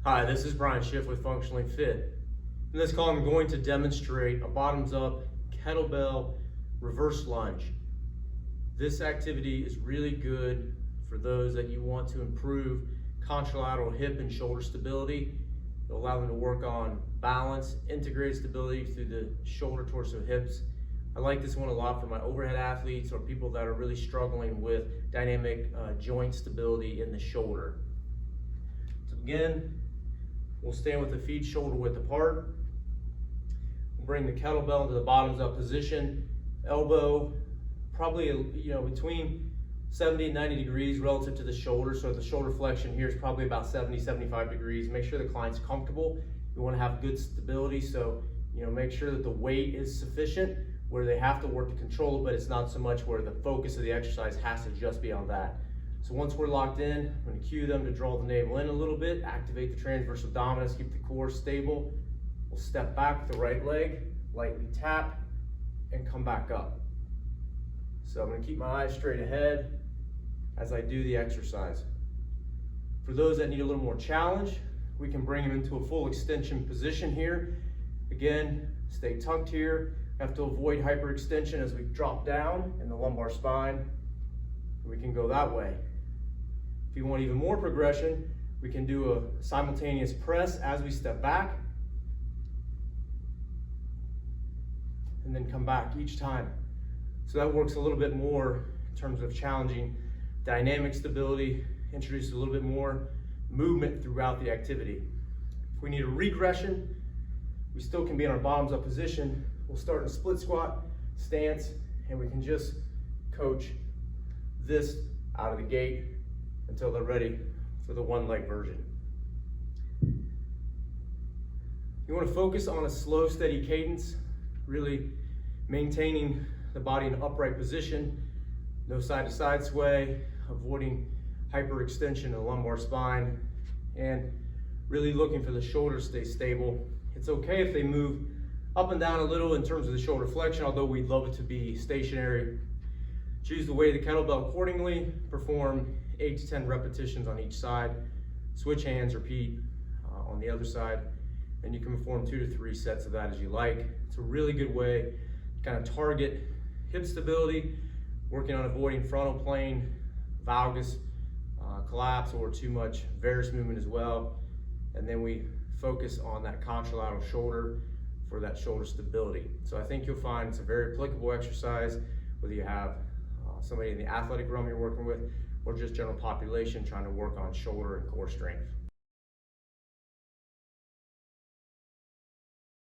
Hi, this is Brian Schiff with Functionally Fit. In this call, I'm going to demonstrate a bottoms-up kettlebell reverse lunge. This activity is really good for those that you want to improve contralateral hip and shoulder stability. It'll allow them to work on balance, integrated stability through the shoulder, torso, hips. I like this one a lot for my overhead athletes or people that are really struggling with dynamic joint stability in the shoulder. To begin, we'll stand with the feet shoulder width apart. We'll bring the kettlebell into the bottoms up position. Elbow probably between 70 and 90 degrees relative to the shoulder. So the shoulder flexion here is probably about 70, 75 degrees. Make sure the client's comfortable. You want to have good stability. So make sure that the weight is sufficient where they have to work to control it, but it's not so much where the focus of the exercise has to just be on that. So once we're locked in, I'm going to cue them to draw the navel in a little bit, activate the transverse abdominis, keep the core stable. We'll step back with the right leg, lightly tap, and come back up. So I'm going to keep my eyes straight ahead as I do the exercise. For those that need a little more challenge, we can bring them into a full extension position here. Again, stay tucked here. Have to avoid hyperextension as we drop down in the lumbar spine. We can go that way. If you want even more progression, we can do a simultaneous press as we step back and then come back each time. So that works a little bit more in terms of challenging dynamic stability, introduces a little bit more movement throughout the activity. If we need a regression, we still can be in our bottoms up position. We'll start in a split squat stance, and we can just coach this out of the gate until they're ready for the one leg version. You want to focus on a slow, steady cadence, really maintaining the body in an upright position, no side to side sway, avoiding hyperextension in the lumbar spine, and really looking for the shoulders to stay stable. It's okay if they move up and down a little in terms of the shoulder flexion, although we'd love it to be stationary. Choose the weight of the kettlebell accordingly. Perform 8 to 10 repetitions on each side. Switch hands, repeat on the other side. And you can perform 2 to 3 sets of that as you like. It's a really good way to kind of target hip stability, working on avoiding frontal plane, valgus collapse, or too much varus movement as well. And then we focus on that contralateral shoulder for that shoulder stability. So I think you'll find it's a very applicable exercise, whether you have somebody in the athletic realm you're working with, or just general population trying to work on shoulder and core strength.